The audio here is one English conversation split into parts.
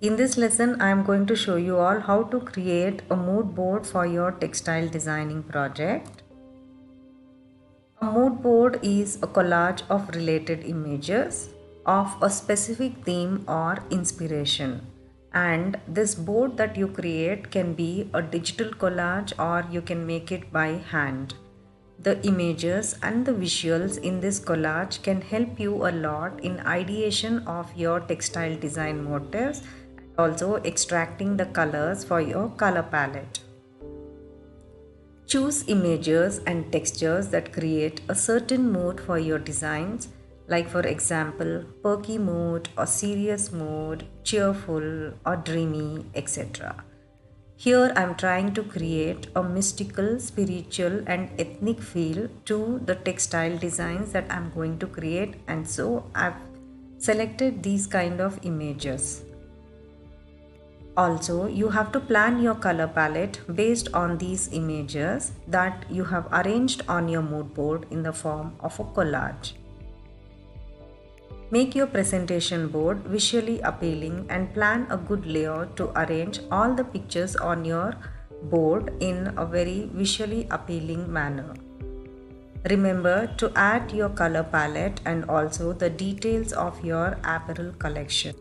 In this lesson, I am going to show you all how to create a mood board for your textile designing project. A mood board is a collage of related images of a specific theme or inspiration. And this board that you create can be a digital collage or you can make it by hand. The images and the visuals in this collage can help you a lot in ideation of your textile design motifs and also extracting the colors for your color palette. Choose images and textures that create a certain mood for your designs, like for example, perky mood or serious mood, cheerful or dreamy, etc. Here I am trying to create a mystical, spiritual and ethnic feel to the textile designs that I am going to create, and so I've selected these kind of images. Also, you have to plan your color palette based on these images that you have arranged on your mood board in the form of a collage. Make your presentation board visually appealing and plan a good layout to arrange all the pictures on your board in a very visually appealing manner. Remember to add your color palette and also the details of your apparel collection.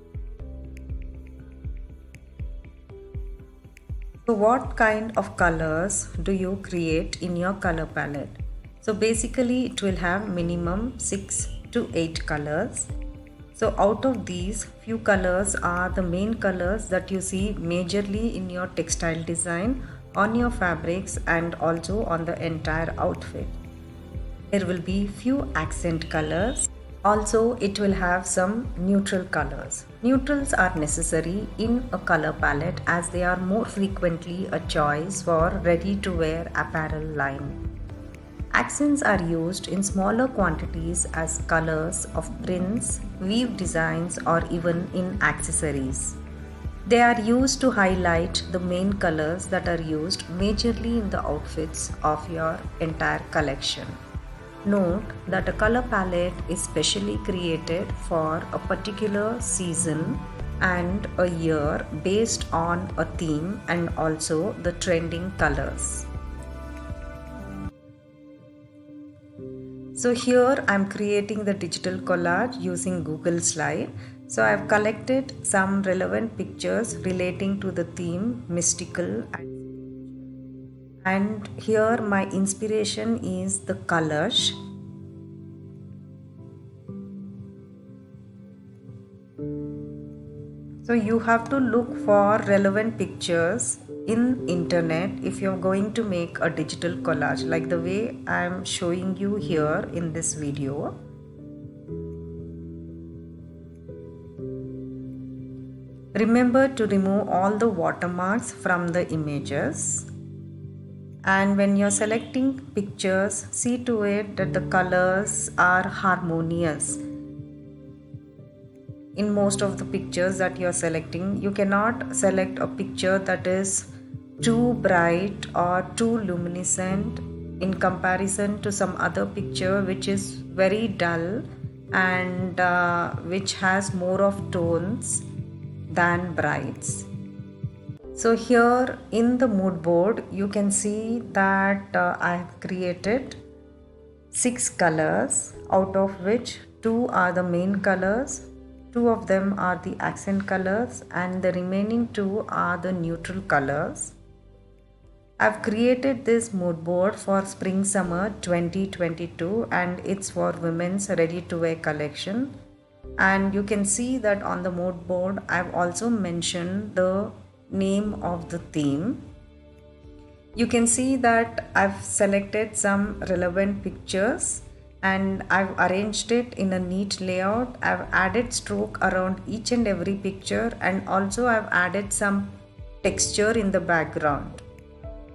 So what kind of colors do you create in your color palette? So basically it will have minimum 6 to 8 colors. So out of these, few colors are the main colors that you see majorly in your textile design, on your fabrics and also on the entire outfit. There will be few accent colors. Also, it will have some neutral colors. Neutrals are necessary in a color palette as they are more frequently a choice for ready-to-wear apparel line. Accents are used in smaller quantities as colors of prints, weave designs or even in accessories. They are used to highlight the main colors that are used majorly in the outfits of your entire collection. Note that a color palette is specially created for a particular season and a year based on a theme and also the trending colors. So here I am creating the digital collage using Google Slide. So I have collected some relevant pictures relating to the theme mystical, and here my inspiration is the colors. So you have to look for relevant pictures in internet if you're going to make a digital collage like the way I'm showing you here in this video. Remember to remove all the watermarks from the images. And when you're selecting pictures, see to it that the colors are harmonious. In most of the pictures that you're selecting, you cannot select a picture that is too bright or too luminescent in comparison to some other picture which is very dull and which has more of tones than brights. So here in the mood board you can see that I have created 6 colors, out of which 2 are the main colors, 2 of them are the accent colors and the remaining 2 are the neutral colors. I've created this mood board for spring summer 2022 and it's for women's ready to wear collection. And you can see that on the mood board I've also mentioned the name of the theme. You can see that I've selected some relevant pictures and I've arranged it in a neat layout. I've added stroke around each and every picture and also I've added some texture in the background.